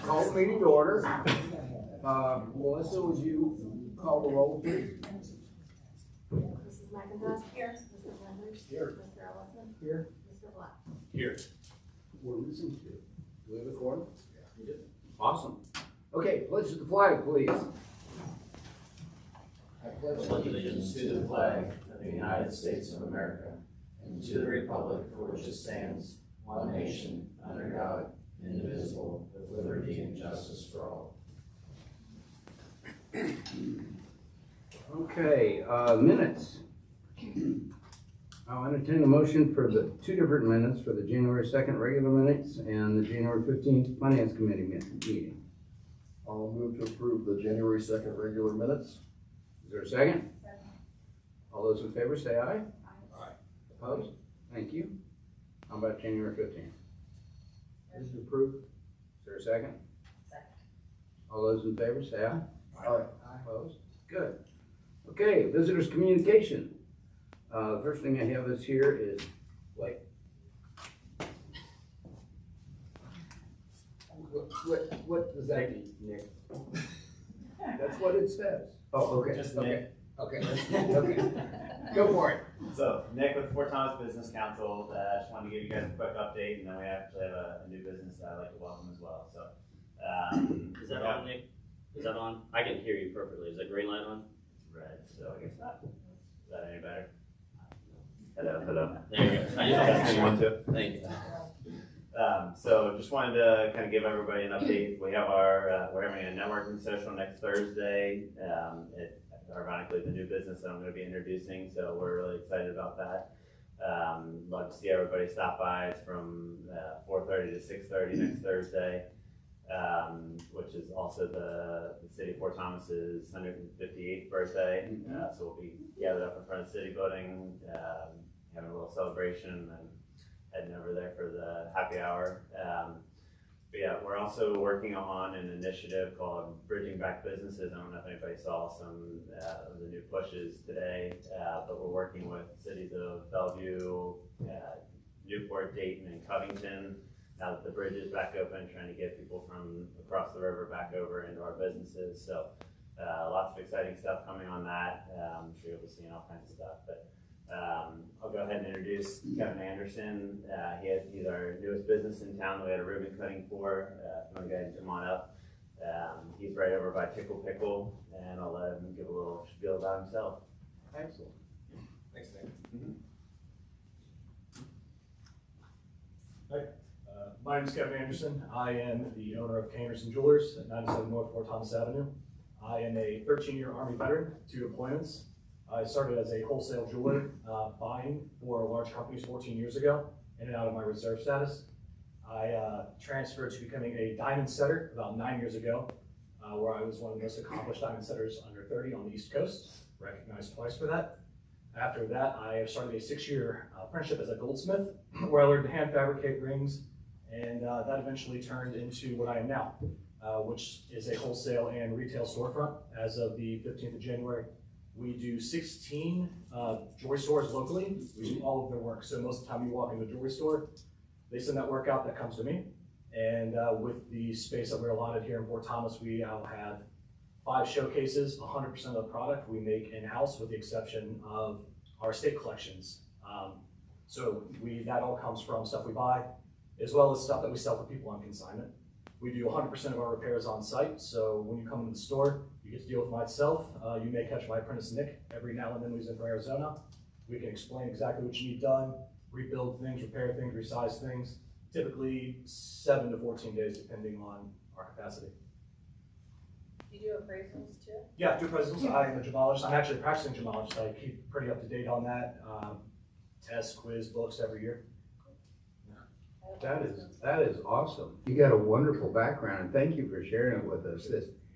Call the meeting to order. Melissa, would you call the roll, please? Mrs. McIntosh? Here. Mr. Linders? Here. Mr. Ellison? Here. Mr. Black? Here. We're missing two. Do we have a quorum? We do. Awesome. Okay, pledge to the flag, please. I pledge Allegiance to the flag of the United States of America and to the republic for which it stands, one nation, under God, indivisible, with liberty and justice for all. Okay, minutes. I'll entertain a motion for the two different minutes for the January 2nd regular minutes and the January 15th Finance Committee meeting. I'll move to approve the January 2nd regular minutes. Is there a second? Second. All those in favor say aye. Aye. Opposed? Thank you. How about January 15th? Is it approved? Is there a second? Second. All those in favor say aye. Aye. Opposed? Good. Okay, visitors communication. The first thing I have is here is, wait. What does that mean, Nick? That's what it says. Oh, okay. Just okay. Nick. Okay, okay. Go for it. So, Nick with Fort Thomas Business Council, just wanted to give you guys a quick update, and then we actually have a new business that I'd like to welcome as well. So, Is that on, Nick? Is that on? I can hear you perfectly. Is that green light on? Red, so I guess not. Is that any better? Hello, hello. There you go. I just Testing, 1, 2. Thank you. So just wanted to kind of give everybody an update. We have our, we're having a networking social next Thursday. Ironically, the new business that I'm going to be introducing, so we're really excited about that. Love to see everybody stop by. It's from 4:30 to 6:30 next Thursday, which is also the city of Fort Thomas's 158th birthday. So we'll be gathered up in front of the city building, having a little celebration, and heading over there for the happy hour. But yeah, we're also working on an initiative called Bridging Back Businesses. I don't know if anybody saw some of the new pushes today, but we're working with cities of Bellevue, Newport, Dayton, and Covington. Now that the bridge is back open, trying to get people from across the river back over into our businesses. So lots of exciting stuff coming on that. I'm sure you'll be seeing all kinds of stuff. But I'll go ahead and introduce Kevin Anderson. He's our newest business in town that we had a ribbon cutting for. If you want to go ahead and come on up. He's right over by Tickle Pickle, and I'll let him give a little spiel about himself. Excellent. Thanks, Nick. Hi, my name is Kevin Anderson. I am the owner of K. Anderson Jewelers at 97 North Fort Thomas Avenue. I am a 13-year Army veteran, 2 deployments. I started as a wholesale jeweler, buying for large companies 14 years ago, in and out of my reserve status. I transferred to becoming a diamond setter about 9 years ago, where I was one of the most accomplished diamond setters under 30 on the East Coast, recognized twice for that. After that, I started a 6-year apprenticeship as a goldsmith, where I learned to hand fabricate rings, and that eventually turned into what I am now, which is a wholesale and retail storefront. As of the 15th of January, we do 16 jewelry stores locally. We do all of their work. So most of the time you walk into a jewelry store, they send that work out, that comes to me. And with the space that we're allotted here in Fort Thomas, we now have 5 showcases. 100% of the product we make in-house, with the exception of our estate collections. So that all comes from stuff we buy, as well as stuff that we sell for people on consignment. We do 100% of our repairs on site, so when you come into the store, you get to deal with myself. You may catch my apprentice Nick every now and then when he's in from Arizona. We can explain exactly what you need done, rebuild things, repair things, resize things. Typically 7 to 14 days, depending on our capacity. You do appraisals too? Yeah, I do appraisals. I am a gemologist. I'm actually a practicing gemologist. I keep pretty up to date on that. Tests, quiz, books every year. That is awesome. You got a wonderful background, and thank you for sharing it with us.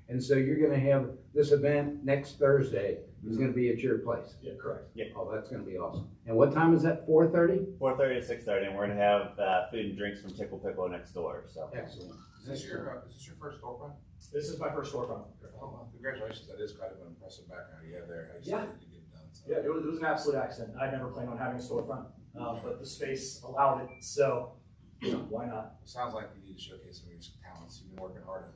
And so you're going to have this event next Thursday. It's going to be at your place. Yeah, correct. Yeah. Oh, that's going to be awesome. And what time is that? 4:30? 4:30 to 6:30, and we're going to have food and drinks from Tickle Pickle next door. So Excellent. Is this your first storefront? This is my first storefront. Oh, well, congratulations. That is quite an impressive background you have there. How you Yeah. started to get it done. So. Yeah, it was an absolute accident. I never planned on having a storefront, but the space allowed it, so why not? It sounds like you need to showcase some of your talents. You've been working hard at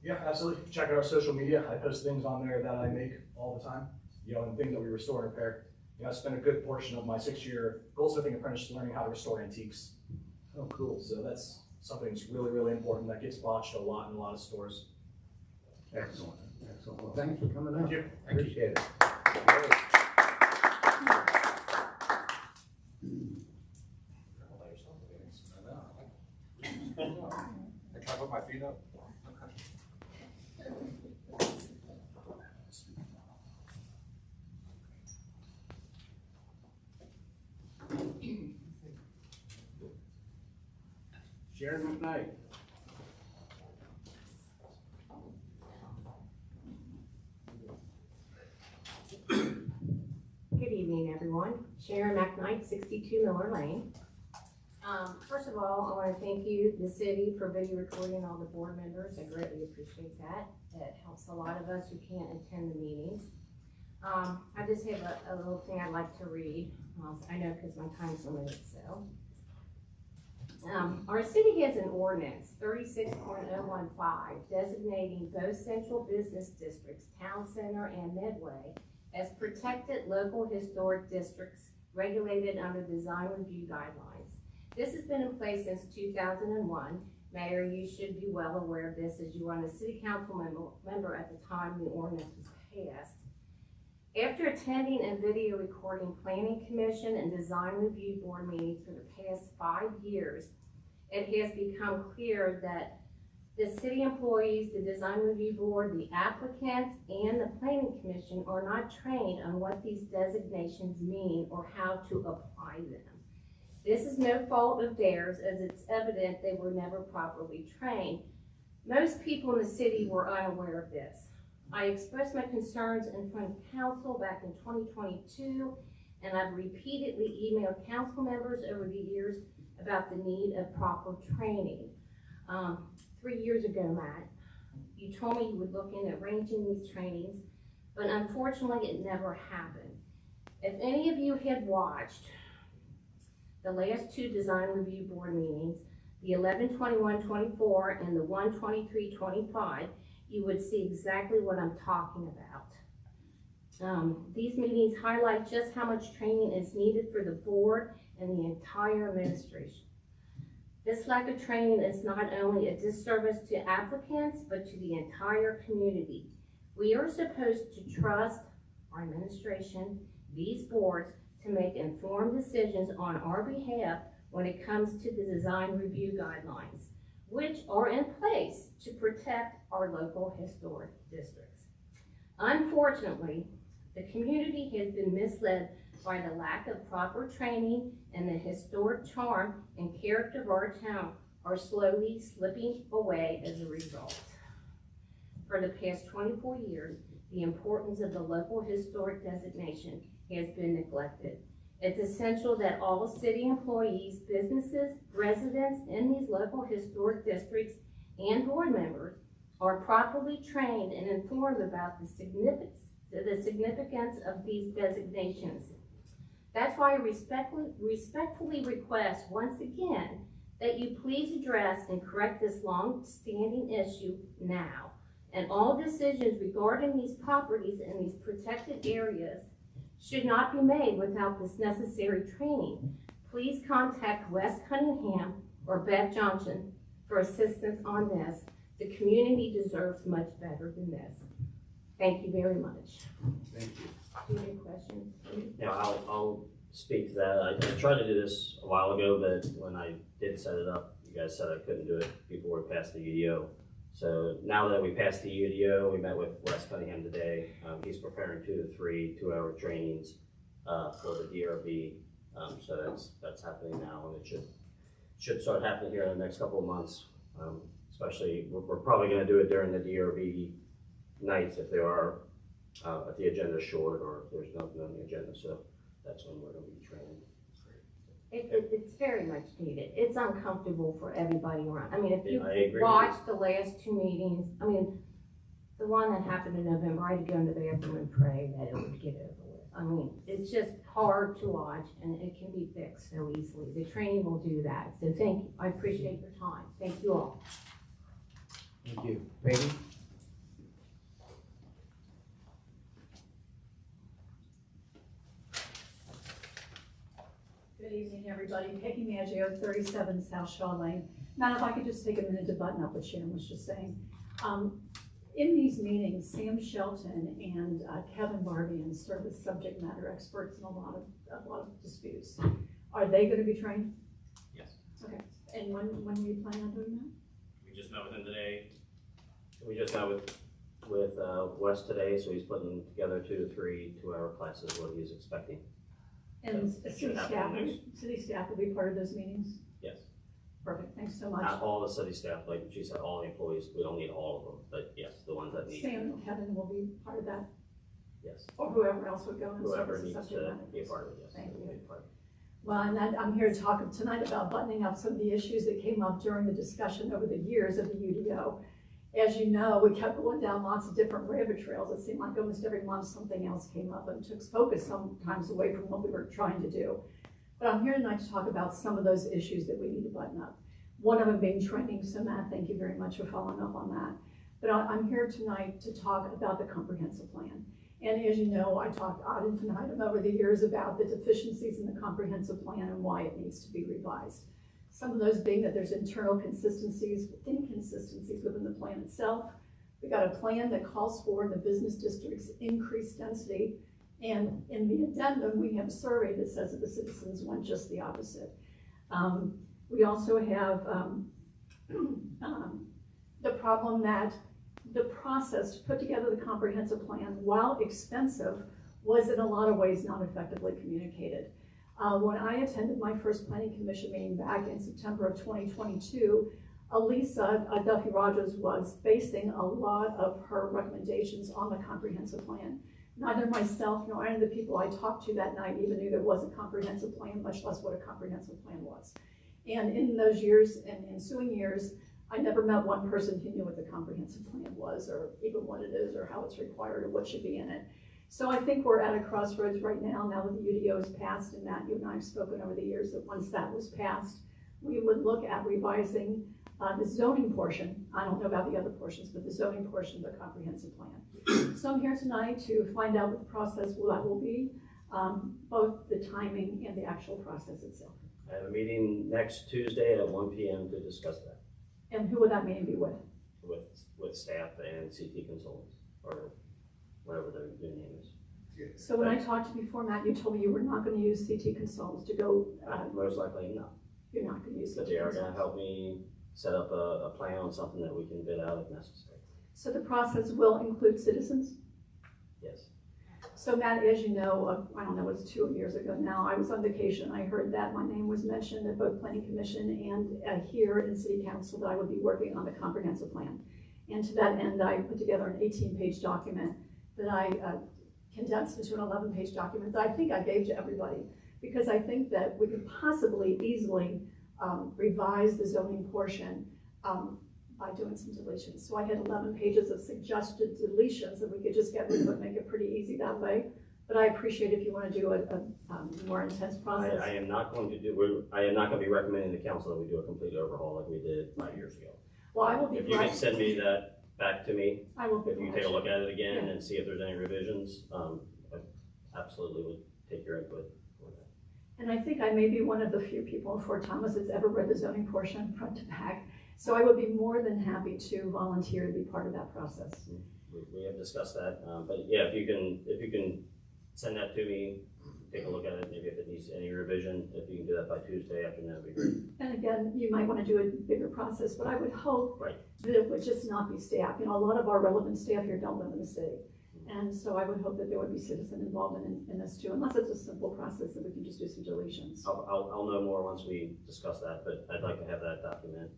Yeah, absolutely. Check out our social media. I post things on there that I make all the time, and things that we restore and repair. I spent a good portion of my 6-year goldsmithing apprentice learning how to restore antiques. Oh, cool. So that's something that's really, really important that gets botched a lot in a lot of stores. Excellent, excellent. Well, thanks for coming out. Thank you. Appreciate it. Can I put my feet up? Sharon McKnight. Good evening, everyone. Sharon McKnight, 62 Miller Lane. First of all, I want to thank you, the city, for video recording all the board members. I greatly appreciate that. It helps a lot of us who can't attend the meetings. I just have a little thing I'd like to read. I know because my time's limited, so. Our city has an ordinance, 36.015, designating both central business districts, Town Center and Midway, as protected local historic districts regulated under design review guidelines. This has been in place since 2001. Mayor, you should be well aware of this as you were on a city council member at the time the ordinance was passed. After attending and video recording planning commission and design review board meetings for the past 5 years, it has become clear that the city employees, the design review board, the applicants, and the planning commission are not trained on what these designations mean or how to apply them. This is no fault of theirs, as it's evident they were never properly trained. Most people in the city were unaware of this. I expressed my concerns in front of council back in 2022, and I've repeatedly emailed council members over the years about the need of proper training. 3 years ago, Matt, you told me you would look into arranging these trainings, but unfortunately it never happened. If any of you had watched the last 2 design review board meetings, the 11/21/24 and the 1/23/25, you would see exactly what I'm talking about. These meetings highlight just how much training is needed for the board and the entire administration. This lack of training is not only a disservice to applicants, but to the entire community. We are supposed to trust our administration, these boards, to make informed decisions on our behalf when it comes to the design review guidelines, which are in place to protect our local historic districts. Unfortunately, the community has been misled by the lack of proper training, and the historic charm and character of our town are slowly slipping away as a result. For the past 24 years, the importance of the local historic designation has been neglected. It's essential that all city employees, businesses, residents in these local historic districts, and board members are properly trained and informed about the significance of these designations. That's why I respectfully request once again that you please address and correct this long-standing issue now. And all decisions regarding these properties and these protected areas should not be made without this necessary training. Please contact Wes Cunningham or Beth Johnson for assistance on this. The community deserves much better than this. Thank you very much. Thank you. Do you have any questions? Yeah, I'll speak to that. I tried to do this a while ago, but when I did set it up, you guys said I couldn't do it before we passed the UDO. So now that we passed the UDO, we met with Wes Cunningham today. He's preparing 2 to 3 2-hour trainings for the DRB. So that's happening now, and it should start happening here in the next couple of months. Especially, we're probably going to do it during the DRB nights if the agenda is short or if there's nothing on the agenda. So that's when we're going to be training. It's very much needed. It's uncomfortable for everybody around. I mean, if you I agree with watched the last 2 meetings, I mean, the one that happened in November, I had to go in the bathroom and pray that it would get over with. I mean, it's just hard to watch, and it can be fixed so easily. The training will do that. So thank you. I appreciate your time. Thank you all. Thank you. Brady? everybody. Peggy Maggio, 37 South Shaw Lane. Matt, if I could just take a minute to button up what Sharon was just saying. In these meetings, Sam Shelton and Kevin Barbian serve as subject matter experts in a lot of disputes. Are they going to be trained? Yes. Okay. And when do you plan on doing that? We just met with him today. We just met with Wes today, so he's putting together 2 to 3 2-hour classes, what he's expecting. And So, it should happen city staff will be part of those meetings? Yes. Perfect, thanks so much. Not all the city staff, like she said, all the employees, we don't need all of them, but yes, the ones that need. Sam and Kevin will be part of that, Yes. or whoever else would go and serve Whoever as a needs subject to matter. be a part of it, yes. Thank they will you. be a part of it. Well, and I'm here to talk tonight about buttoning up some of the issues that came up during the discussion over the years of the UDO. As you know, we kept going down lots of different rabbit trails. It seemed like almost every month something else came up and took focus sometimes away from what we were trying to do. But I'm here tonight to talk about some of those issues that we need to button up. One of them being training, so Matt, thank you very much for following up on that. But I'm here tonight to talk about the comprehensive plan. And as you know, I talked ad infinitum over the years about the deficiencies in the comprehensive plan and why it needs to be revised. Some of those being that there's internal inconsistencies within the plan itself. We got a plan that calls for the business district's increased density. And in the addendum, we have a survey that says that the citizens want just the opposite. We also have the problem that the process to put together the comprehensive plan, while expensive, was in a lot of ways not effectively communicated. When I attended my first planning commission meeting back in September of 2022, Elisa Duffy Rogers was basing a lot of her recommendations on the comprehensive plan. Neither myself nor any of the people I talked to that night even knew there was a comprehensive plan, much less what a comprehensive plan was. And in those years and ensuing years, I never met one person who knew what the comprehensive plan was, or even what it is, or how it's required, or what should be in it. So I think we're at a crossroads right now that the UDO is passed, and Matt, you and I have spoken over the years that once that was passed, we would look at revising the zoning portion. I don't know about the other portions, but the zoning portion of the comprehensive plan. So I'm here tonight to find out what the process that will be, both the timing and the actual process itself. I have a meeting next Tuesday at 1 p.m. to discuss that And who would that meeting be with? with staff and CT consultants, or whatever their new name is. So when I talked to you before, Matt, you told me you were not going to use CT consultants to go. Most likely no. You're not going to use But CT they are going to consultants. help me set up a plan on something that we can bid out if necessary. So the process will include citizens? Yes. So Matt, as you know, I don't know, it was 2 years ago now, I was on vacation. I heard that my name was mentioned at both Planning Commission and here in City Council that I would be working on the comprehensive plan. And to that end, I put together an 18-page document that I condensed into an 11-page document that I think I gave to everybody, because I think that we could possibly easily revise the zoning portion by doing some deletions. So I had 11 pages of suggested deletions that we could just get rid of it, make it pretty easy that way. But I appreciate if you want to do a more intense process. I am not going to be recommending to council that we do a complete overhaul like we did 5 years ago. Well, I will be If you can send me that back to me, I will be if you glad take a to. look at it again Yeah. and see if there's any revisions, I absolutely would take your input for that. And I think I may be one of the few people in Fort Thomas that's ever read the zoning portion front to back. So I would be more than happy to volunteer to be part of that process. We have discussed that, but yeah, if you can send that to me, take a look at it, maybe if it needs any revision, if you can do that by Tuesday afternoon, that'd be great. And again, you might want to do a bigger process, but I would hope Right. that it would just not be staff. You know, a lot of our relevant staff here don't live in the city. And so I would hope that there would be citizen involvement in this too, unless it's a simple process that we can just do some deletions. I'll know more once we discuss that, but I'd like to have that document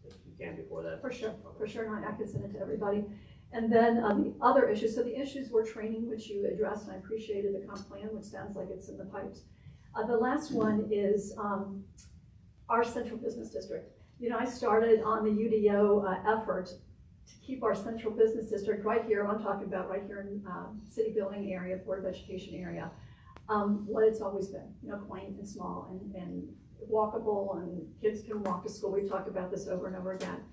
if you can before that. For sure, and I can send it to everybody. And then the other issues, so the issues were training, which you addressed, and I appreciated the comp plan, which sounds like it's in the pipes. The last one is our central business district. You know, I started on the UDO effort to keep our central business district right here, I'm talking about right here in city building area, Board of Education area, what it's always been, you know, quaint and small and walkable, and kids can walk to school. We've talked about this over and over again.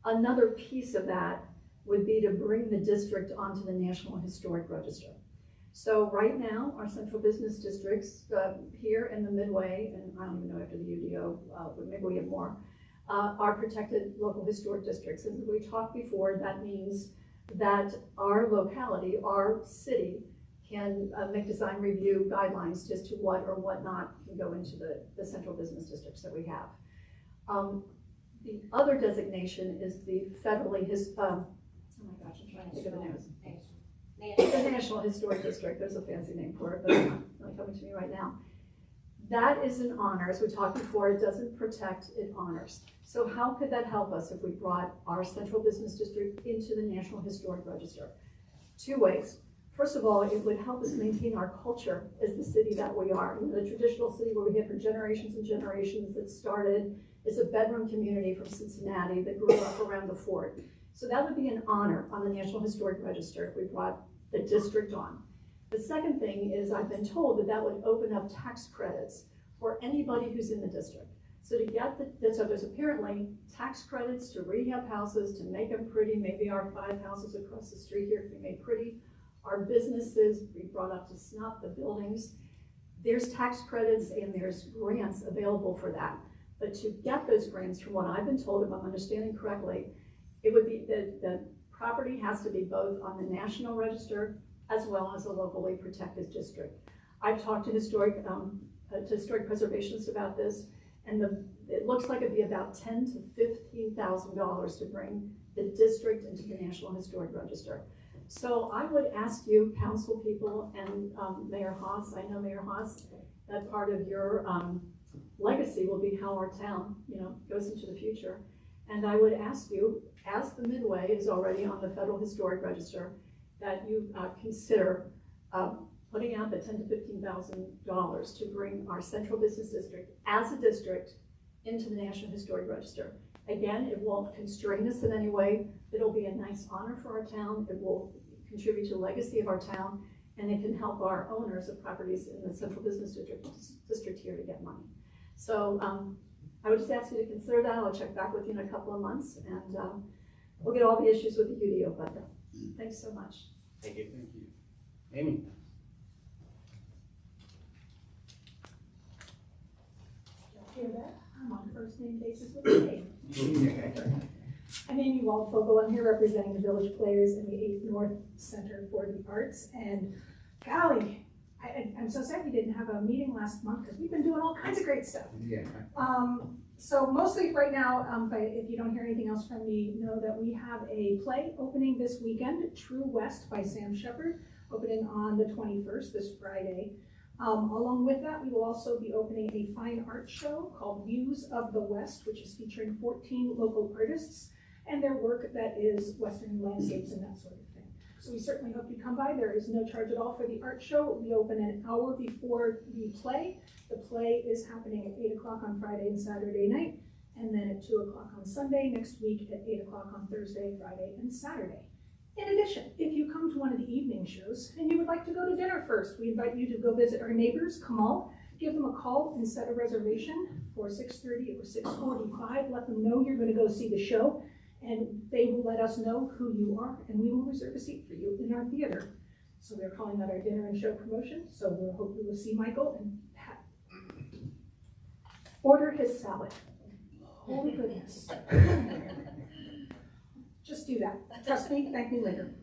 Another piece of that would be to bring the district onto the National Historic Register. So right now, our central business districts here in the Midway, and I don't even know after the UDO, but maybe we have more, are protected local historic districts. And we talked before, that means that our locality, our city, can make design review guidelines as to what or what not can go into the central business districts that we have. The other designation is the federally, oh my gosh, I'm trying to think of the names. The National Historic District, there's a fancy name for it, but it's not really coming to me right now. That is an honor, as we talked before, it doesn't protect, it honors. So how could that help us if we brought our central business district into the National Historic Register? Two ways. First of all, it would help us maintain our culture as the city that we are. You know, the traditional city where we have for generations and generations that started as a bedroom community from Cincinnati that grew up around the fort. So that would be an honor on the National Historic Register if we brought the district on. The second thing is I've been told that that would open up tax credits for anybody who's in the district. So to get so there's apparently tax credits to rehab houses, to make them pretty. Maybe our 5 houses across the street here can be made pretty. Our businesses be brought up to snuff, the buildings. There's tax credits and there's grants available for that. But to get those grants, from what I've been told, if I'm understanding correctly, it would be the property has to be both on the National Register as well as a locally protected district. I've talked to historic preservationists about this, and it looks like it'd be about $10,000 to $15,000 to bring the district into the National Historic Register. So I would ask you, council people, and Mayor Haas, I know Mayor Haas, that part of your legacy will be how our town, goes into the future. And I would ask you, as the Midway is already on the Federal Historic Register, that you consider putting out the $10,000 to $15,000 to bring our central business district as a district into the National Historic Register. Again, it won't constrain us in any way. It'll be a nice honor for our town. It will contribute to the legacy of our town, and it can help our owners of properties in the central business district here to get money. So I would just ask you to consider that. I'll check back with you in a couple of months, and we'll get all the issues with the UDO budget. Thanks so much. Thank you. Thank you. Amy? Hear that? I'm on first name basis with the I'm Amy Waldfogel. I'm here representing the Village Players in the 8th North Center for the Arts. And golly, I'm so sad we didn't have a meeting last month because we've been doing all kinds of great stuff. Yeah. So mostly right now, if you don't hear anything else from me, know that we have a play opening this weekend, True West by Sam Shepard, opening on the 21st, this Friday. Along with that, we will also be opening a fine art show called Views of the West, which is featuring 14 local artists and their work that is Western landscapes and that sort of thing. So we certainly hope you come by. There is no charge at all for the art show. We open an hour before the play. The play is happening at 8 o'clock on Friday and Saturday night, and then at 2 o'clock on Sunday, next week at 8 o'clock on Thursday, Friday, and Saturday. In addition, if you come to one of the evening shows and you would like to go to dinner first, we invite you to go visit our neighbors, Kamal. Give them a call and set a reservation for 6:30 or 6:45. Let them know you're going to go see the show, and they will let us know who you are, and we will reserve a seat for you in our theater. So they're calling that our dinner and show promotion. So we'll hope we will see Michael and order his salad. Holy goodness. Just do that. Trust me, thank me later.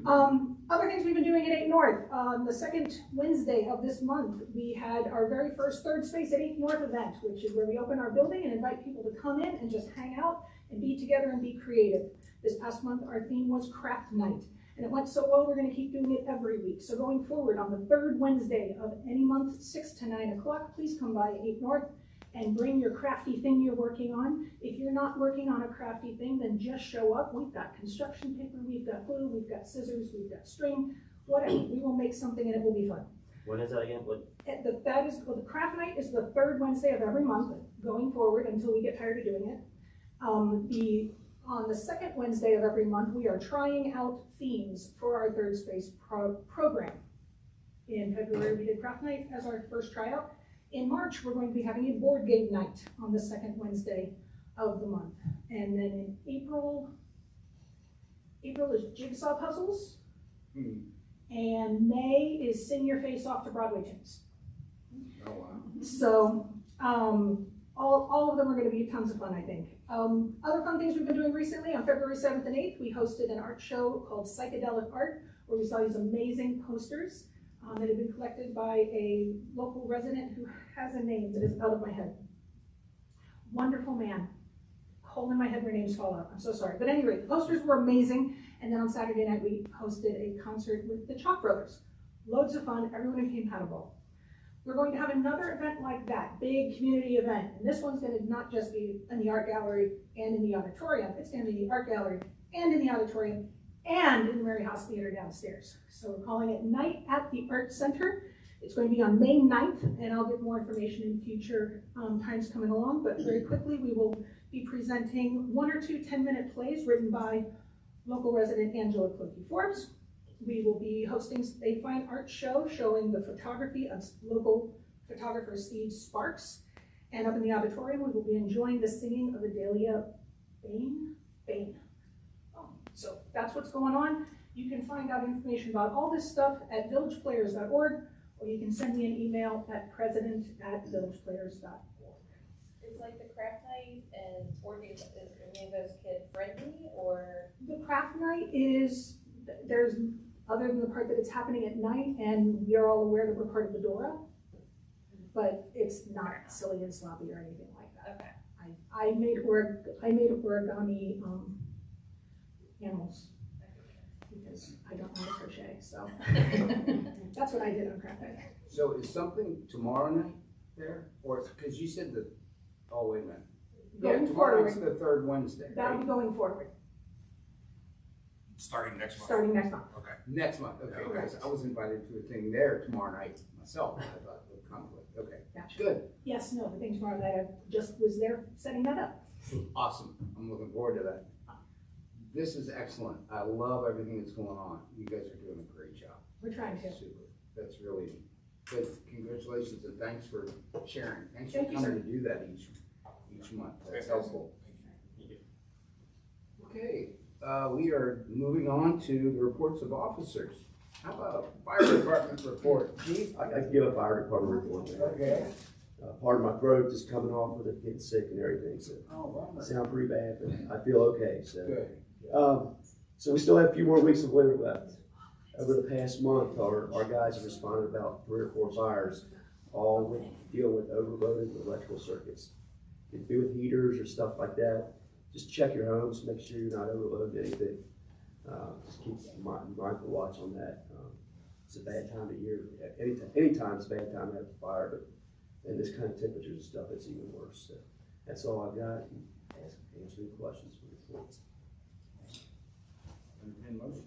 Other things we've been doing at 8 North. On the second Wednesday of this month, we had our very first Third Space at 8 North event, which is where we open our building and invite people to come in and just hang out and be together and be creative. This past month, our theme was Craft Night. And it went so well, we're going to keep doing it every week. So going forward, on the third Wednesday of any month, 6 to 9 o'clock, please come by 8 North and bring your crafty thing you're working on. If you're not working on a crafty thing, then just show up. We've got construction paper, we've got glue, we've got scissors, we've got string, whatever. We will make something and it will be fun. When is that again? The craft night is the third Wednesday of every month going forward until we get tired of doing it. On the second Wednesday of every month, we are trying out themes for our Third Space program. In February, we did craft night as our first tryout. In March, we're going to be having a board game night on the second Wednesday of the month. And then in April is jigsaw puzzles. And May is Sing Your Face Off to Broadway tunes. Oh, wow. So, all of them are gonna be tons of fun, I think. Other fun things we've been doing recently, on February 7th and 8th, we hosted an art show called Psychedelic Art, where we saw these amazing posters that have been collected by a local resident who has a name that is out of my head. Wonderful man. Hole in my head where names fall out, I'm so sorry. But anyway, the posters were amazing, and then on Saturday night, we hosted a concert with the Chalk Brothers. Loads of fun, everyone in Cape had a ball. We're going to have another event like that, big community event, and this one's gonna not just be in the art gallery and in the auditorium, it's gonna be in the art gallery and in the auditorium and in the Mary Haas Theater downstairs. So we're calling it Night at the Art Center. It's going to be on May 9th, and I'll give more information in future times coming along, but very quickly we will be presenting 1 or 2 10-minute plays written by local resident Angela Clokey Forbes. We will be hosting a fine art show showing the photography of local photographer Steve Sparks. And up in the auditorium, we will be enjoying the singing of Adelia Bain. So that's what's going on. You can find out information about all this stuff at villageplayers.org, or you can send me an email at president@villageplayers.org. It's like the craft night and sporting, is any of those kid friendly or? The craft night is, there's, other than the part that it's happening at night, and we are all aware that we're part of the Dora, but it's not silly and sloppy or anything like that. Okay. I made origami animals because I don't know how to crochet, so that's what I did on craft night. So is something tomorrow night there? Or, because you said that, oh, wait a minute. Yeah, Going tomorrow night's forward, the third Wednesday, that'll right? be going forward, Starting next month. starting next month. Okay. Next month, okay, Yeah. because I was invited to a thing there tomorrow night myself, I thought with conflict, okay, Gotcha. good, Yes, no, the thing tomorrow night, I just was there setting that up. awesome, I'm looking forward to that. This is excellent, I love everything that's going on, you guys are doing a great job. We're trying to. Super, that's really good, congratulations and thanks for sharing, thanks for Thank you, coming to do that each month, that's helpful. Okay, we are moving on to the reports of officers. How about a fire department report, Chief? I can give a fire department report. Okay. Part of my throat is coming off with it getting sick and everything, so Oh, I wow. sound pretty bad, but I feel okay, so. Good. So we still have a few more weeks of winter left. Over the past month, our guys have responded about 3 or 4 fires, all with dealing with overloaded electrical circuits. It could be with heaters or stuff like that. Just check your homes, make sure you're not overloading anything. Just keep mindful watch on that. It's a bad time of year. Anytime it's a bad time to have a fire, but in this kind of temperatures and stuff, it's even worse. So that's all I've got. Answer any questions for the report. Entertained motion.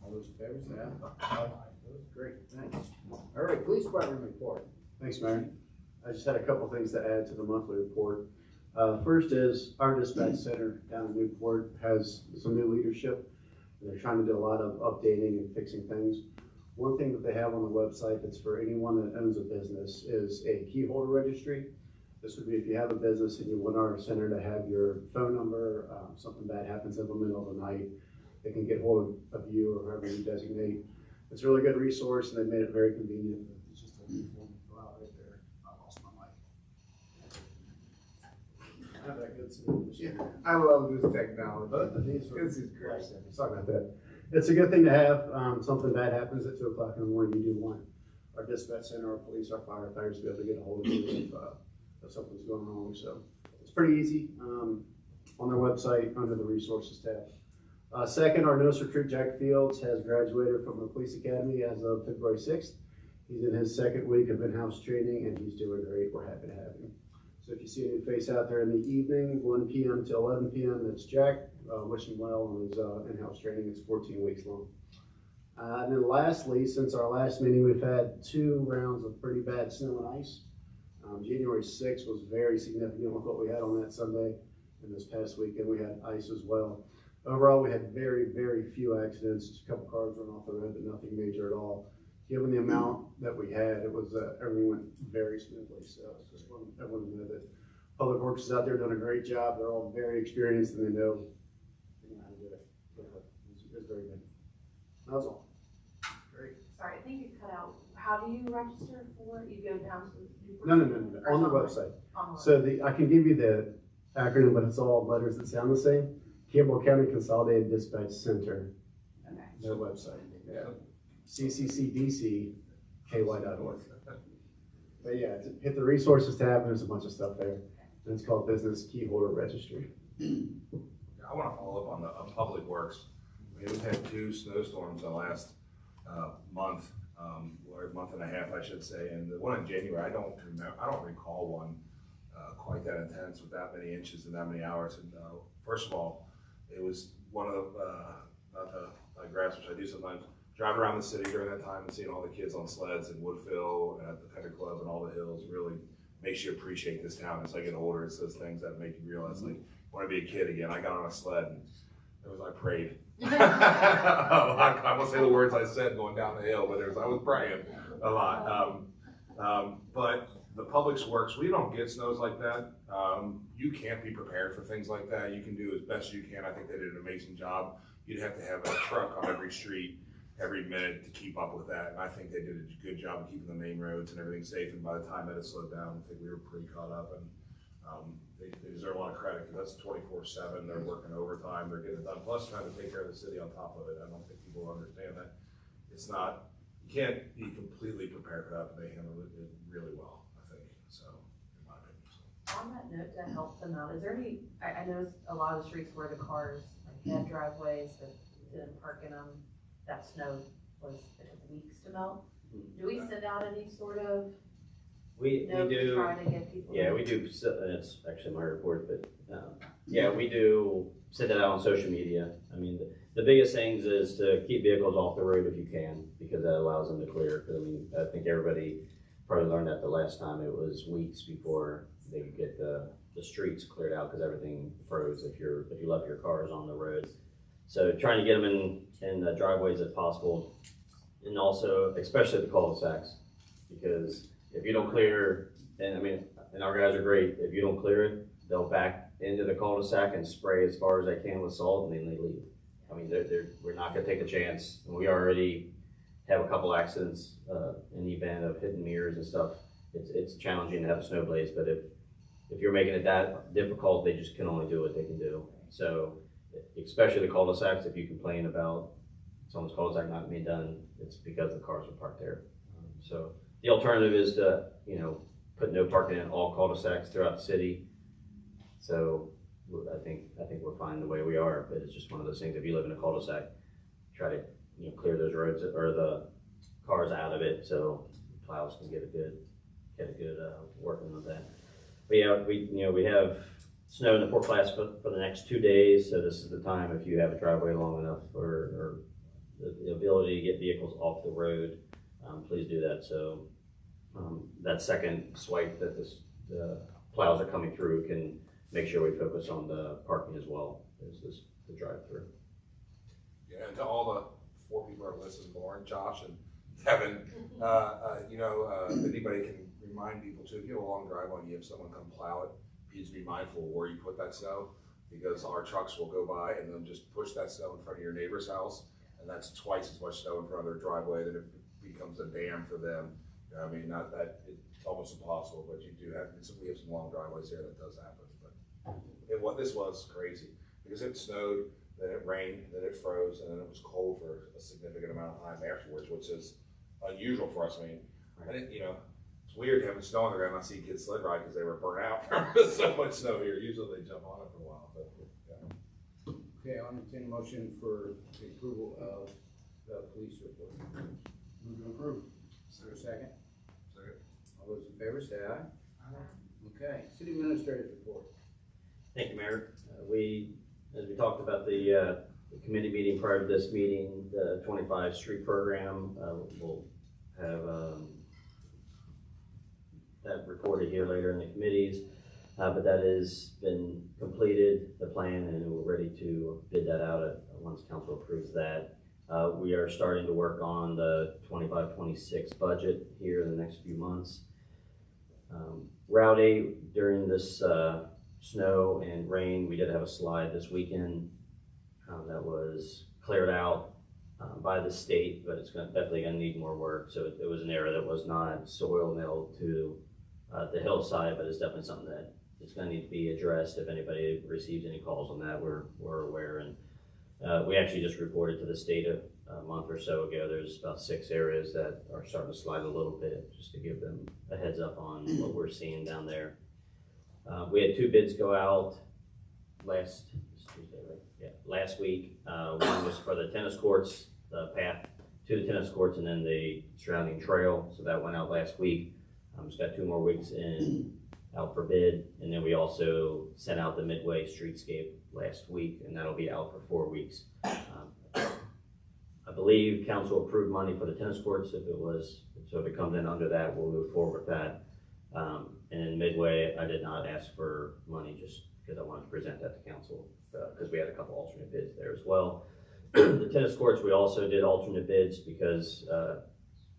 All those in favor say aye. Great, thanks. All right, police department report. Thanks, Mayor. I just had a couple things to add to the monthly report. First is our dispatch center down in Newport has some new leadership. They're trying to do a lot of updating and fixing things. One thing that they have on the website that's for anyone that owns a business is a key holder registry. This would be if you have a business and you want our center to have your phone number, something bad happens in the middle of the night, they can get hold of you or whoever you designate. It's a really good resource and they made it very convenient. It's just a uniform file right there. I lost my mic. Have that good solution. I love this technology. Both of these were. This is great. Sorry about that. It's a good thing to have. Something bad happens at 2 o'clock in the morning, you do want our dispatch center, our police, our firefighters to be able to get a hold of you if something's going wrong. So it's pretty easy on their website under the resources tab. Second, our newest recruit, Jack Fields, has graduated from the police academy as of February 6th. He's in his 2nd week of in-house training and he's doing great. We're happy to have him. So if you see a new face out there in the evening, 1 p.m. to 11 p.m., that's Jack. Wish him well on his in-house training. It's 14 weeks long. And then lastly, since our last meeting, we've had 2 rounds of pretty bad snow and ice. January 6th was very significant with what we had on that Sunday. And this past weekend, we had ice as well. Overall, we had very, very few accidents. Just a couple cars run off the road, but nothing major at all. Given the amount that we had, it was everything went very smoothly. So I just want everyone to know that Public Works is out there doing a great job. They're all very experienced and they know how to do it. very good. That was all. Sorry, I think you cut out. How do you register for it? You go down to? No, on the website. So I can give you the acronym, but it's all letters that sound the same. Campbell County Consolidated Dispatch Center, Okay. their website. Yeah. cccdcky.org. But yeah, hit the resources tab, there's a bunch of stuff there. And it's called Business Key Holder Registry. I want to follow up on the Public Works. We've had 2 snowstorms in the last month, or month and a half, I should say. And the one in January, I don't recall one quite that intense with that many inches and that many hours. And first of all, it was one of the, not to digress, which I do sometimes, driving around the city during that time and seeing all the kids on sleds in Woodville and at the Country Club and all the hills really makes you appreciate this town. As I get older, it's those things that make you realize, like, I want to be a kid again. I got on a sled and I prayed. I won't say the words I said going down the hill, but I was praying a lot. But the Public Works, we don't get snows like that. You can't be prepared for things like that. You can do as best you can. I think they did an amazing job. You'd have to have a truck on every street every minute to keep up with that. And I think they did a good job of keeping the main roads and everything safe. And by the time that had slowed down, I think we were pretty caught up. And they deserve a lot of credit because that's 24/7. They're working overtime. They're getting it done. Plus trying to take care of the city on top of it. I don't think people understand that. It's not, you can't be completely prepared for that, but they handle it really well, I think. So, in my opinion. On that note, to help them out, is there any, I noticed a lot of the streets where the cars had driveways that didn't park in them, that snow it took weeks to melt. Do we send out any sort of We note to do, try to get people? yeah, we do, and it's actually my report, but, yeah, we do send it out on social media. I mean, the biggest things is to keep vehicles off the road if you can, because that allows them to clear. I mean, I think everybody probably learned that the last time. It was weeks before they could get the streets cleared out because everything froze if you left your cars on the roads. So trying to get them in the driveways if possible, and also especially the cul-de-sacs, because if you don't clear, and our guys are great, if you don't clear it, they'll back into the cul-de-sac and spray as far as they can with salt, and then they leave. I mean, we're not gonna take a chance. We already have a couple accidents in the event of hitting mirrors and stuff. It's challenging to have snow blades, but if you're making it that difficult, they just can only do what they can do. So, especially the cul-de-sacs, if you complain about someone's cul-de-sac not being done, it's because the cars are parked there. So the alternative is to, put no parking in all cul-de-sacs throughout the city. So I think we're fine the way we are, but it's just one of those things. If you live in a cul-de-sac, try to clear those roads or the cars out of it so plows can get a good working with that. But yeah, we have snow in the forecast for the next 2 days, so this is the time if you have a driveway long enough or the ability to get vehicles off the road, please do that. So that second swipe that the plows are coming through can make sure we focus on the parking as well as the drive-through. Yeah, and to all the 4 people who are listening, Lauren, Josh, and Kevin, anybody can remind people too, if you have a long driveway and you have someone come plow it, please be mindful where you put that snow, because our trucks will go by and then just push that snow in front of your neighbor's house, and that's twice as much snow in front of their driveway that it becomes a dam for them. I mean, not that it's almost impossible, but you do have, we have some long driveways here that does happen. But this was crazy because it snowed, then it rained, then it froze, and then it was cold for a significant amount of time afterwards, which is unusual for us. I mean, it's weird having snow on the ground. I see kids sled ride because they were burnt out from so much snow here. Usually they jump on it for a while, but yeah. Okay, I'll entertain a motion for the approval of the police report. Move to approve. Is there a second? Second. All those in favor say aye. Aye. Okay, city administrator's report. Thank you, Mayor. As we talked about the committee meeting prior to this meeting, the 25 street program, we'll have that reported here later in the committees, but that has been completed, the plan, and we're ready to bid that out once council approves that. We are starting to work on the 25-26 budget here in the next few months. Route 8, during this snow and rain, we did have a slide this weekend that was cleared out by the state, but it's definitely gonna need more work. So it was an area that was not soil milled to the hillside, but it's definitely something that it's gonna need to be addressed. If anybody receives any calls on that, we're aware. And we actually just reported to the state a month or so ago, there's about 6 areas that are starting to slide a little bit, just to give them a heads up on what we're seeing down there. We had 2 bids go out last week. One was for the tennis courts, the path to the tennis courts, and then the surrounding trail. So that went out last week. Just got 2 more weeks out for bid. And then we also sent out the Midway streetscape last week, and that'll be out for 4 weeks. I believe council approved money for the tennis courts. If it comes in under that, we'll move forward with that. And in Midway, I did not ask for money just because I wanted to present that to council, because we had a couple alternate bids there as well. The tennis courts, we also did alternate bids because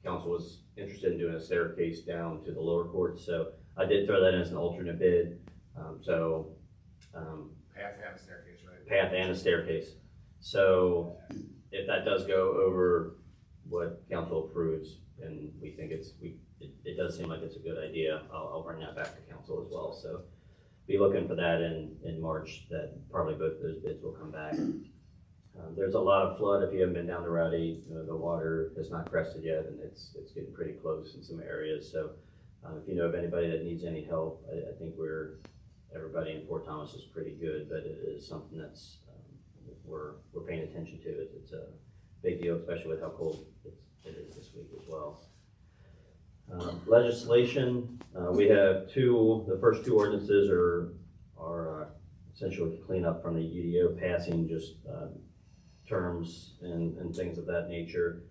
council was interested in doing a staircase down to the lower courts. So I did throw that in as an alternate bid. Path and a staircase, right? Path and a staircase. So if that does go over what council approves, and we think it does seem like it's a good idea, I'll bring that back to council as well. So be looking for that in March, that probably both those bids will come back. There's a lot of flood. If you haven't been down the Route 8, the water has not crested yet, and it's getting pretty close in some areas. So if you know of anybody that needs any help, I think everybody in Fort Thomas is pretty good, but it is something that's we're paying attention to. It's a big deal, especially with how cold it is this week as well. Legislation, we have the first 2 ordinances are essentially cleanup from the UDO, passing just terms and things of that nature.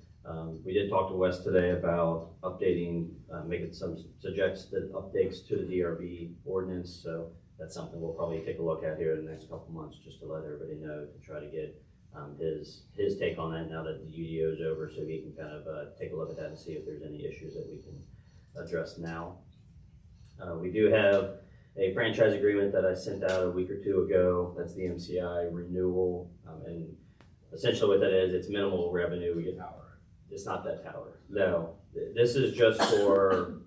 We did talk to Wes today about updating, making some suggested updates to the DRB ordinance. So that's something we'll probably take a look at here in the next couple months, just to let everybody know, to try to get his take on that now that the UDO is over, so he can kind of take a look at that and see if there's any issues that we can address now. We do have a franchise agreement that I sent out a week or 2 ago. That's the MCI renewal, and essentially what that is, it's minimal revenue. We get tower. It's not that tower. No, this is just for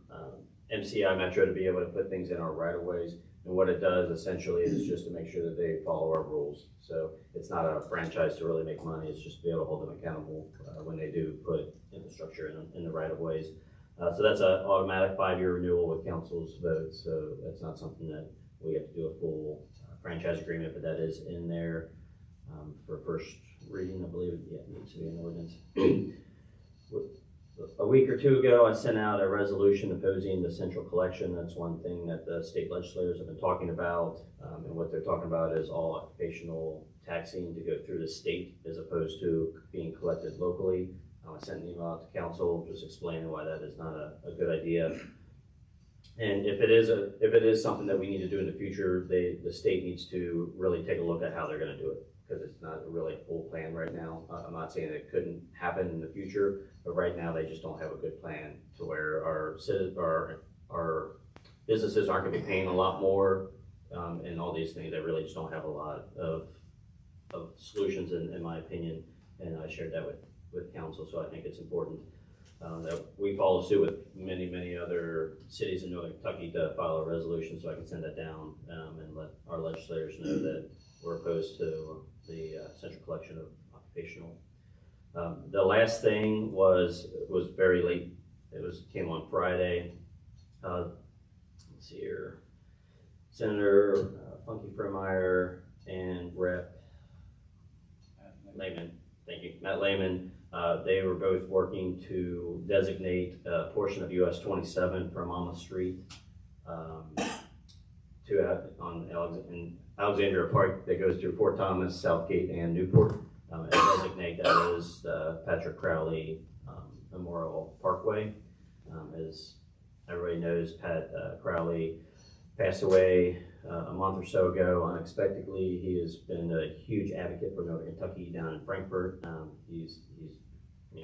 MCI Metro to be able to put things in our right of ways. And what it does essentially is just to make sure that they follow our rules. So it's not a franchise to really make money. It's just to be able to hold them accountable when they do put infrastructure in the right of ways. So that's an automatic 5-year renewal with council's vote. So that's not something that we have to do a full franchise agreement, but that is in there for first reading. I believe it needs to be an ordinance. A week or 2 ago, I sent out a resolution opposing the central collection. That's one thing that the state legislators have been talking about. And what they're talking about is all occupational taxing to go through the state as opposed to being collected locally. I sent an email out to council just explaining why that is not a good idea. And if it is something that we need to do in the future, the state needs to really take a look at how they're going to do it, because it's not really a full plan right now. I'm not saying it couldn't happen in the future, but right now they just don't have a good plan to where our businesses aren't going to be paying a lot more, and all these things. They really just don't have a lot of solutions, in my opinion. And I shared that with council, so I think it's important that we follow suit with many other cities in Northern Kentucky to file a resolution, so I can send that down and let our legislators know that we're opposed to the central collection of occupational. The last thing was very late. It came on Friday. Let's see here. Senator Funky Fremeyer and Rep. Lehman, thank you, Matt Lehman. They were both working to designate a portion of US 27 from Alma Street in Alexandria Park that goes through Fort Thomas, Southgate, and Newport, and designate that as the Patrick Crowley Memorial Parkway. As everybody knows, Pat Crowley passed away a month or so ago unexpectedly. He has been a huge advocate for Northern Kentucky down in Frankfort. He's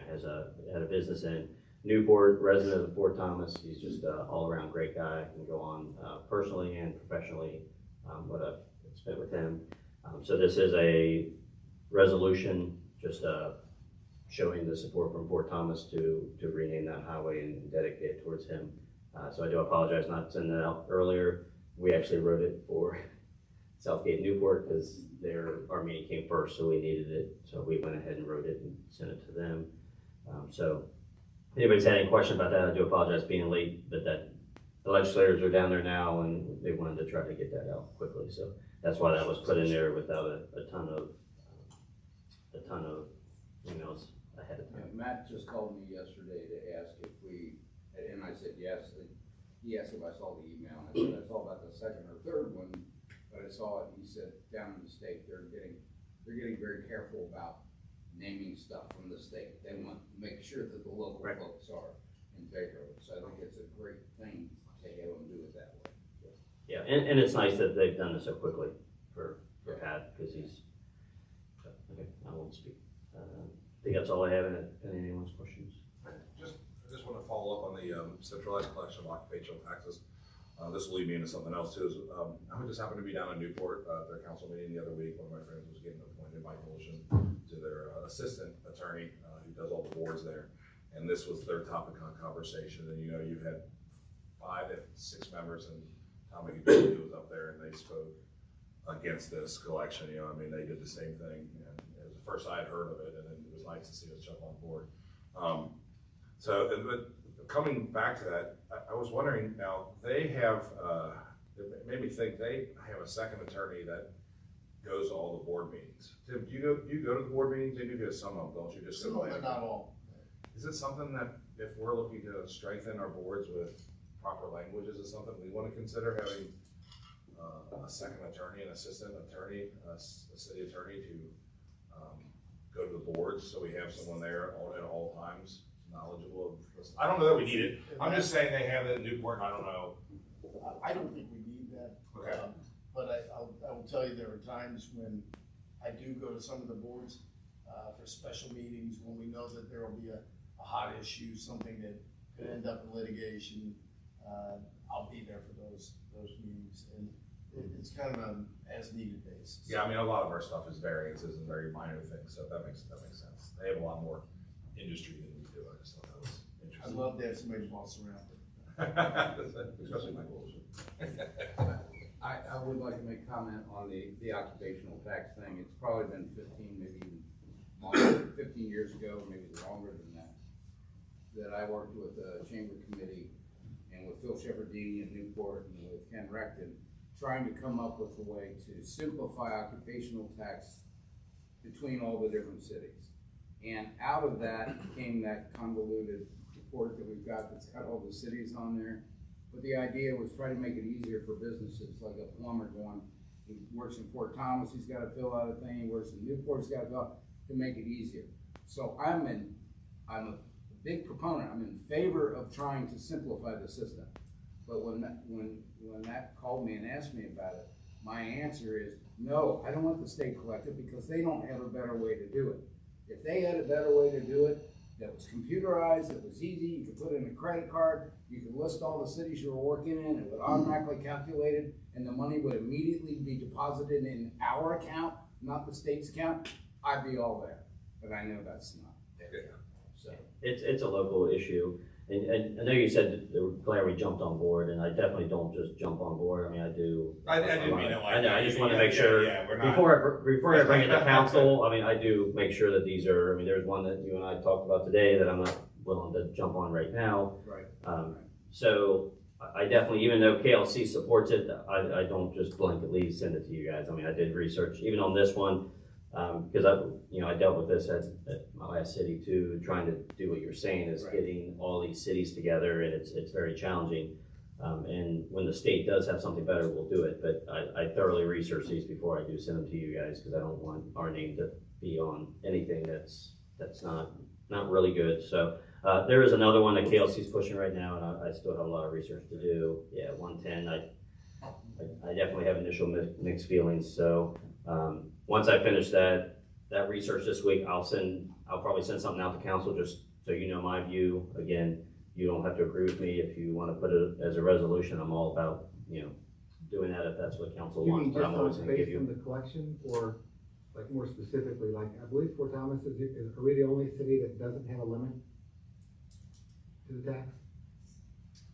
had a business in Newport, resident of Fort Thomas. He's just an all-around great guy. I can go on personally and professionally what I've spent with him. So this is a resolution just showing the support from Fort Thomas to rename that highway and dedicate it towards him. So I do apologize not sending it out earlier. We actually wrote it for Southgate Newport because our meeting came first, so we needed it. So we went ahead and wrote it and sent it to them. So if anybody's had any question about that, I do apologize being late, but the legislators are down there now and they wanted to try to get that out quickly. So that's why that was put in there without a ton of emails ahead of Yeah, time. Matt just called me yesterday to ask if we, and I said yes. He asked if I saw the email, and I said I saw about the second or third one, but I saw it. He said down in the state they're getting very careful about naming stuff from the state. They want to make sure that the local folks are in favor of it. So I think it's a great thing to have them do it that way. Yeah, and it's nice that they've done this so quickly for Pat, because okay, I won't speak. I think that's all I have, anyone's questions? I just want to follow up on the centralized collection of occupational taxes. This will lead me into something else too. I just happened to be down in Newport at their council meeting the other week. One of my friends was getting appointed by Motion to their assistant attorney who does all the boards there. And this was their topic on conversation. And you know, you had 5 to 6 members, and Tommy who was up there, and they spoke against this collection. You know, I mean, they did the same thing. And it was the first I had heard of it, and it was nice to see us jump on board. But coming back to that, I was wondering, now, they have, it made me think they have a second attorney that goes to all the board meetings. Tim, do you go to the board meetings? You do go to some of them, don't you? Just Some, but not all. Is it something that, if we're looking to strengthen our boards with proper language, is it something we want to consider having a second attorney, an assistant attorney, a city attorney to go to the boards, so we have someone there at all times knowledgeable of this? I don't know that we need it. I'm just saying they have it in Newport, and I don't know. I don't think we need that. Okay. But I will tell you, there are times when I do go to some of the boards for special meetings, when we know that there will be a hot issue, something that could end up in litigation. I'll be there for those meetings, and it's kind of an as needed basis. Yeah, I mean, a lot of our stuff is variances and very minor things, so that makes sense. They have a lot more industry than we do. I just thought that was I'd interesting. love to have somebody boss around it. Especially my goals. I would like to make comment on the occupational tax thing. It's probably been 15, maybe even longer, 15 years ago, maybe longer than that I worked with the Chamber Committee and with Phil Shepherdini in Newport and with Ken Recton, trying to come up with a way to simplify occupational tax between all the different cities. And out of that came that convoluted report that we've got that's got all the cities on there. But the idea was try to make it easier for businesses, like a plumber going, he works in Fort Thomas, he's got to fill out a thing, he works in Newport, he's got to fill out, to make it easier. So I'm a big proponent, I'm in favor of trying to simplify the system. But when Matt called me and asked me about it, my answer is, no, I don't want the state collected because they don't have a better way to do it. If they had a better way to do it, that was computerized, that was easy, you could put in a credit card, you could list all the cities you were working in, it would automatically calculate it, and the money would immediately be deposited in our account, not the state's account, I'd be all there. But I know that's not there. So It's a local issue. And I know you said that we're glad we jumped on board, and I definitely don't just jump on board. I mean, I do. I didn't mean it like I know, that. I just want to make sure, we're not. before I bring it to council, I mean, I do make sure that these are, I mean, there's one that you and I talked about today that I'm not willing to jump on right now. right. So I definitely, even though KLC supports it, I don't just blanketly send it to you guys. I mean, I did research, even on this one, because I dealt with this at my last city too, trying to do what you're saying is Right. getting all these cities together, and it's very challenging. And when the state does have something better, we'll do it. But I thoroughly research these before I do send them to you guys, because I don't want our name to be on anything that's not really good. So there is another one that KLC's pushing right now, and I still have a lot of research to do. Yeah, 110. I definitely have initial mixed feelings. So once I finish that research this week, I'll probably send something out to council just so you know my view. Again, you don't have to agree with me. If you want to put it as a resolution, I'm all about doing that if that's what council You wants. mean But just I'm always those going to give based on you. the collection, or like more specifically, like I believe Fort Thomas are we the only city that doesn't have a limit to the tax?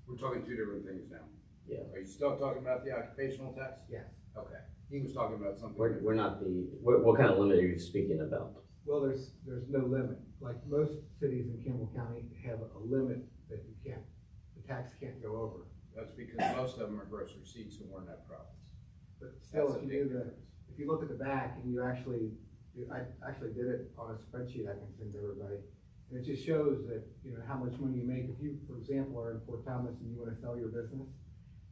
We're talking two different things now. Yeah. Are you still talking about the occupational tax? Yes. Okay. He was talking about something. We're not what kind of limit are you speaking about? Well, there's no limit. Like most cities in Campbell County have a limit that the tax can't go over. That's because most of them are gross receipts and we're net profits. But still, That's a if big you difference. if you look at the back and I actually did it on a spreadsheet I can send to everybody. And it just shows that, how much money you make. If you, for example, are in Fort Thomas and you want to sell your business,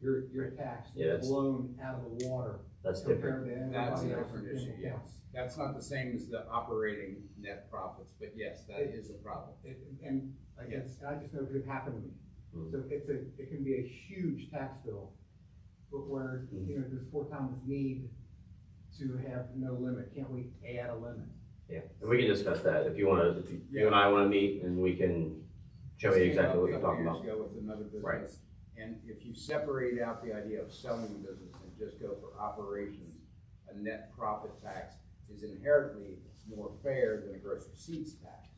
you're taxed, Yeah, blown out of the water. That's compared different. to That's a everybody else in different issue, Campbell County. yes. That's not the same as the operating net profits, but yes, that is a problem. And I guess, I just know because it happened to me. So it can be a huge tax bill, but where, does Fort Thomas need to have no limit? Can't we add a limit? Yeah, and we can discuss that if you want to, you and I want to meet and we can show you exactly what you're talking about. A couple years ago with another business. Right. And if you separate out the idea of selling the business and just go for operations, a net profit tax is inherently more fair than a gross receipts tax.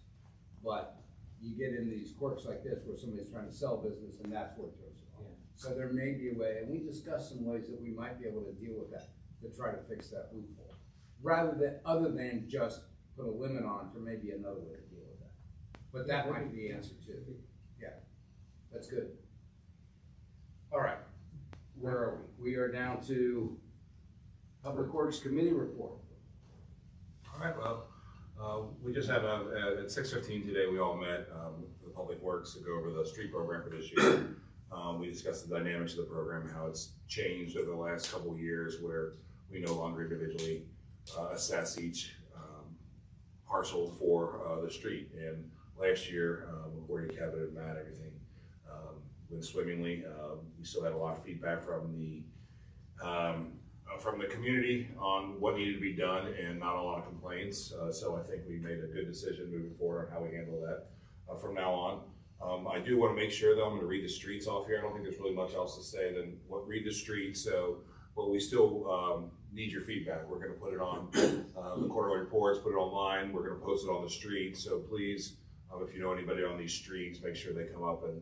But you get in these quirks like this where somebody's trying to sell business and that's what throws it off. So there may be a way, and we discussed some ways that we might be able to deal with that, to try to fix that loophole. Other than just put a limit on, there may be another way to deal with that. But that might be the answer too. Yeah, that's good. All right, where are we? We are down to Public Works Committee report. All right, well, we just had at 6:15 today, we all met the Public Works to go over the street program for this year. We discussed the dynamics of the program, and how it's changed over the last couple of years, where we no longer individually assess each parcel for the street. And last year, according to Kevin and Matt, everything went swimmingly. We still had a lot of feedback from the community on what needed to be done, and not a lot of complaints. So I think we made a good decision moving forward on how we handle that from now on. I do want to make sure, though, I'm going to read the streets off here. I don't think there's really much else to say than read the streets. So, but we still need your feedback. We're going to put it on the quarterly reports, put it online. We're going to post it on the street. So please, if you know anybody on these streets, make sure they come up and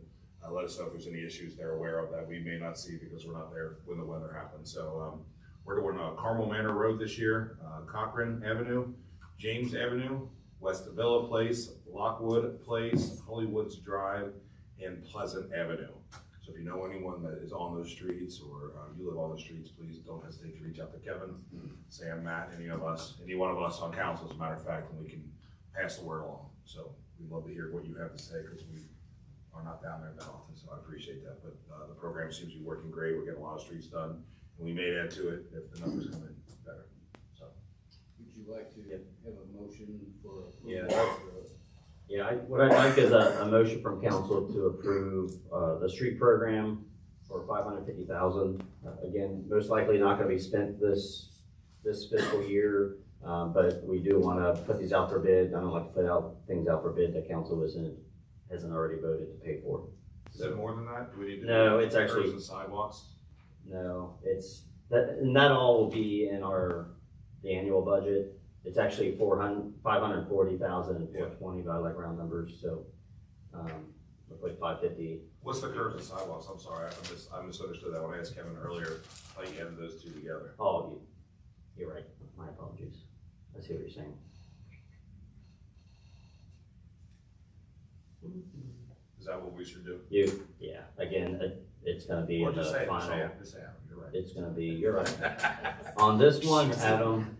let us know if there's any issues they're aware of that we may not see because we're not there when the weather happens. So we're doing Carmel Manor Road this year, Cochran Avenue, James Avenue, West Villa Place, Lockwood Place, Hollywoods Drive, and Pleasant Avenue. So if you know anyone that is on those streets, or you live on those streets, please don't hesitate to reach out to Kevin, Sam, Matt, any one of us on council, as a matter of fact, and we can pass the word along. So we'd love to hear what you have to say, because we are not down there that often, so I appreciate that. But the program seems to be working great. We're getting a lot of streets done, and we may add to it if the numbers come in better. So, would you like to have a motion for? What I'd like is a motion from council to approve the street program for $550,000. Again, most likely not going to be spent this fiscal year, but we do want to put these out for bid. I don't like to put things out for bid that council hasn't already voted to pay for. Is it more than that? Do we need to No, do it's actually curbs and sidewalks? No, it's that, and that all will be in the annual budget. It's actually $540,000 and $420, but I like round numbers, so look like $550. What's the curbs and sidewalks? I'm sorry, I misunderstood that when I asked Kevin earlier how you added those two together. Oh, you're right. My apologies. I see what you're saying. Is that what we should do? Yeah. Again, it's going to be Or in the just say it, final. just say it. You're right. It's going to be. You're right. On this one, Adam.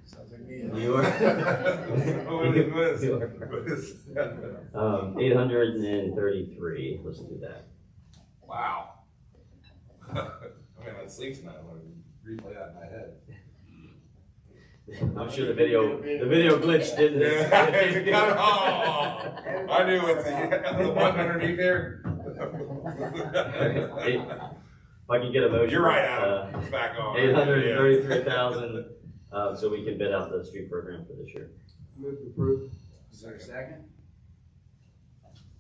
You are. 833. Let's do that. Wow. I mean, I sleep tonight. I'm gonna replay that in my head. I'm sure the video glitched, didn't it? I knew it. The button underneath there. If I can get a motion. You're right, Adam. It's back on. 833,000. So we can bid out the street program for this year. Move to approve. Is there a second?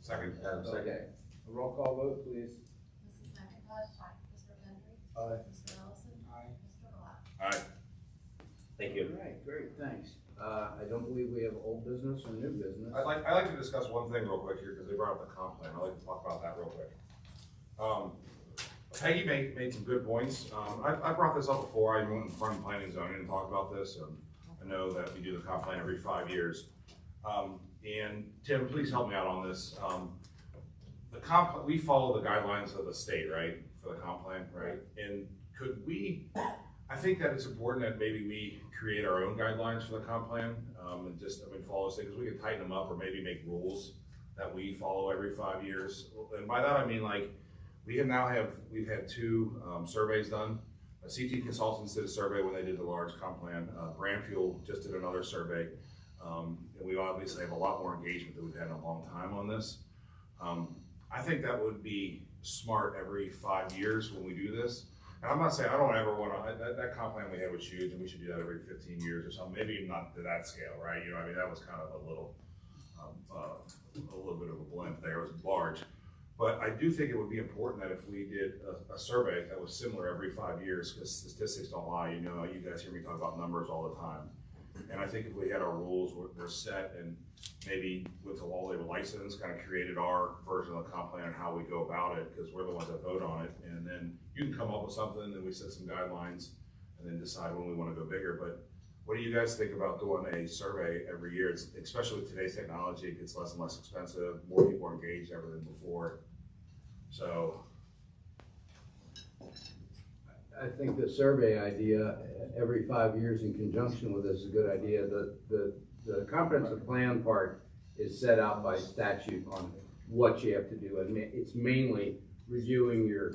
Second. Okay. A roll call vote, please. Mrs. McIntosh? Aye. Mr. Henry? Aye. Mr. Ellison? Aye. Mr. Black? All right. Thank you. All right, great, thanks. I don't believe we have old business or new business. I'd like to discuss one thing real quick here, because they brought up the comp plan. I'd like to talk about that real quick. Peggy made some good points. I brought this up before. I went in front of planning and zoning and talked about this. I know that we do the comp plan every 5 years. And Tim, please help me out on this. We follow the guidelines of the state, right, for the comp plan, right? And I think that it's important that maybe we create our own guidelines for the comp plan, and follow those things. We can tighten them up or maybe make rules that we follow every 5 years. And by that I mean, like, we've had 2 surveys done. CT Consultants did a survey when they did the large comp plan. Brand Fuel just did another survey. And we obviously have a lot more engagement than we've had in a long time on this. I think that would be smart every 5 years when we do this. And I'm not saying, I don't ever want to, that comp plan we had was huge, and we should do that every 15 years or something. Maybe not to that scale, right? You know, I mean, that was kind of a little bit of a blimp there. It was large. But I do think it would be important that if we did a survey that was similar every 5 years, because statistics don't lie. You know, you guys hear me talk about numbers all the time. And I think if we had our rules were set, and maybe with the law labor license kind of created our version of the comp plan and how we go about it, because we're the ones that vote on it. And then you can come up with something, and we set some guidelines, and then decide when we want to go bigger. But what do you guys think about doing a survey every year? It's, especially with today's technology, it gets less and less expensive, more people are engaged ever than before. So I think the survey idea every 5 years in conjunction with this is a good idea. The comprehensive plan part is set out by statute on what you have to do. And it's mainly reviewing your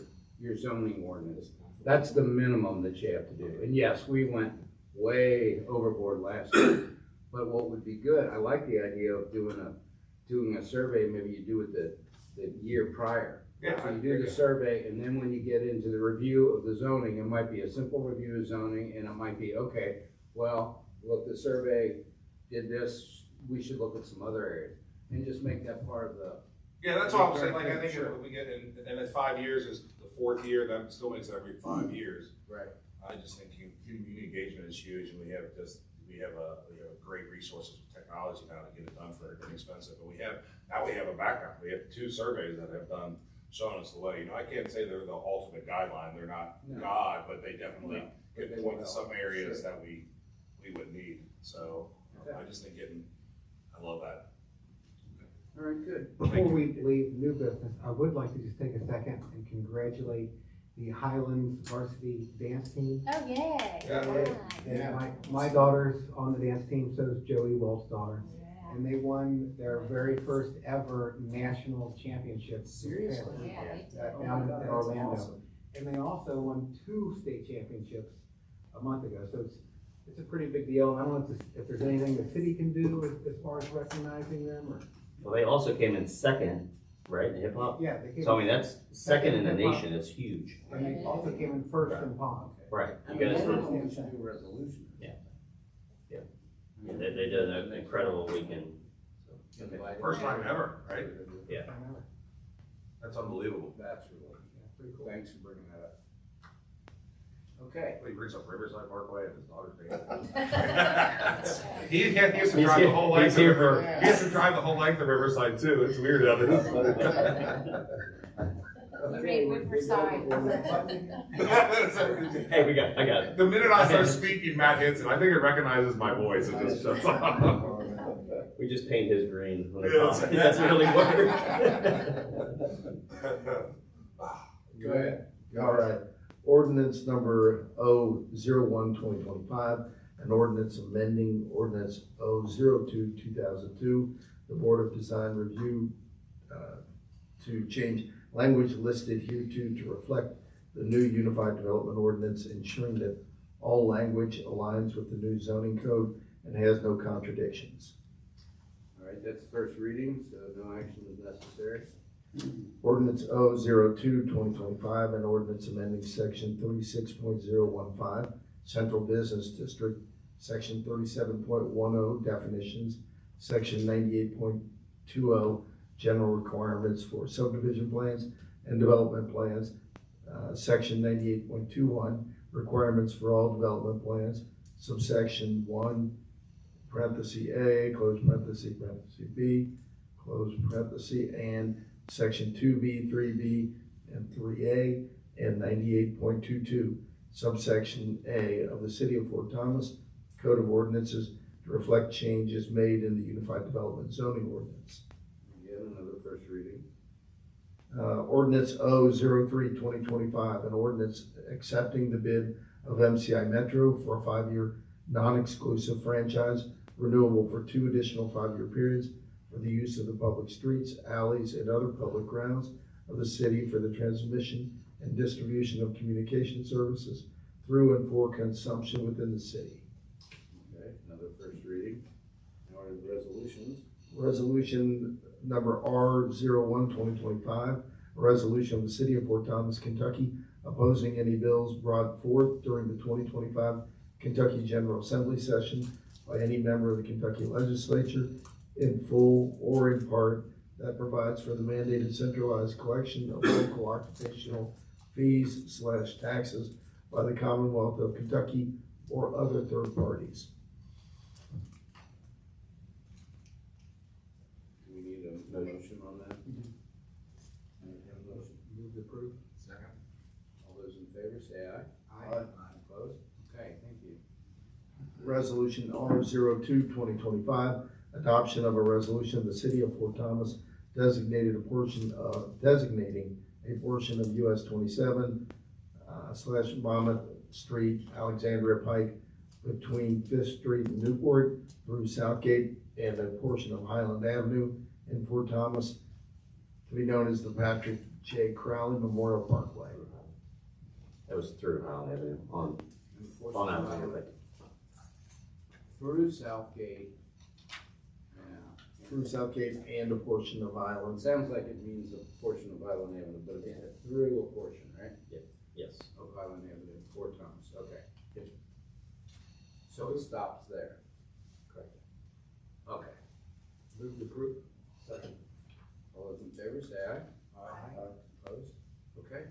zoning ordinance. That's the minimum that you have to do. And yes, we went way overboard last year. But what would be good, I like the idea of doing a survey. Maybe you do it the year prior. Yeah, So you do the survey, and then when you get into the review of the zoning, it might be a simple review of zoning, and it might be, okay, well, look, the survey did this, we should look at some other areas, and just make that part of the. yeah, that's all I'm saying. Like, I think if we get and if 5 years is the 4th year, that still makes it every 5 years. Right. I just think community engagement is huge, and we have great resources with technology now to get it done for inexpensive. But we have a background. We have 2 surveys that have shown us the way. You know, I can't say they're the ultimate guideline. They're not God, but they definitely could point to some areas that we would need. So I just think I love that. All right, good. Before we leave new business, I would like to just take a second and congratulate the Highlands varsity dance team. Oh, yeah. And my daughter's on the dance team, so is Joey Wells' daughter. And they won their very first ever national championship. Seriously? Down in Orlando. Awesome. And they also won 2 state championships a month ago. So it's a pretty big deal. I don't know if there's anything the city can do as far as recognizing them or. Well, they also came in second, right, in hip hop? Yeah, they came So I mean, that's second in the hip-hop. nation. It's huge. And they also came in first in pop. Right. I You mean, guys they were, don't want to do resolution. yeah, they did an incredible weekend. First time ever, right? Yeah. That's unbelievable. That's really pretty cool. Thanks for bringing that up. Okay. He brings up Riverside Parkway and his daughter's dance. He has to drive the whole length. He has to drive the whole length of Riverside too. It's weird how this. You made Riverside. Hey, I got it. The minute I start speaking, Matt hits it. I think it recognizes my voice and just shuts off. We just paint his green. That's really worked. Go ahead. All right. Ordinance number 001-2025, an ordinance amending ordinance 002-2002, the Board of Design Review to change language listed hereto to reflect the new Unified Development Ordinance, ensuring that all language aligns with the new zoning code and has no contradictions. All right, that's first reading, so no action is necessary. Ordinance 002-2025, an ordinance amending section 36.015, Central Business District, section 37.10, definitions, section 98.20, general requirements for subdivision plans and development plans, section 98.21, requirements for all development plans, subsection 1, parenthesis A, close parenthesis, B, close parenthesis, and section 2B, 3B, and 3A, and 98.22, subsection A of the City of Fort Thomas Code of Ordinances to reflect changes made in the Unified Development Zoning Ordinance. Again, another first reading. Ordinance 003-2025, an ordinance accepting the bid of MCI Metro for a 5-year non-exclusive franchise renewable for 2 additional 5-year periods for the use of the public streets, alleys, and other public grounds of the city for the transmission and distribution of communication services through and for consumption within the city. Okay, another first reading. Now are the resolutions. Resolution number R01-2025, a resolution of the City of Fort Thomas, Kentucky, opposing any bills brought forth during the 2025 Kentucky General Assembly session by any member of the Kentucky Legislature in full or in part that provides for the mandated centralized collection of local occupational fees / taxes by the Commonwealth of Kentucky or other third parties. Do we need a motion on that? Entertain a motion. Move to approve. Second. All those in favor say aye. Aye. Opposed? Okay, thank you. Resolution R02-2025, adoption of a resolution of the City of Fort Thomas designating a portion of US 27 / Monmouth Street, Alexandria Pike between 5th Street and Newport through Southgate and a portion of Highland Avenue in Fort Thomas to be known as the Patrick J. Crowley Memorial Parkway. That was through Highland Avenue, on Alexandria. Through Southgate. Yeah. Through Southgate and a portion of It Highland. sounds like it means a portion of Highland Avenue, but it's through a portion, right? Yes. Of Highland Avenue, Fort Thomas, okay. So it stops there. Correct. Okay. Move to approve. Second. All those in favor, say aye. Aye. Opposed? Okay.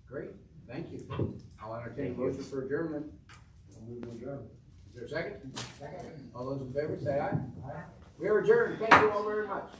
Great, thank you. I'll entertain a motion for adjournment. I'll move to adjourn. Is there a second? Second. All those in favor, say aye. Aye. We are adjourned. Thank you all very much.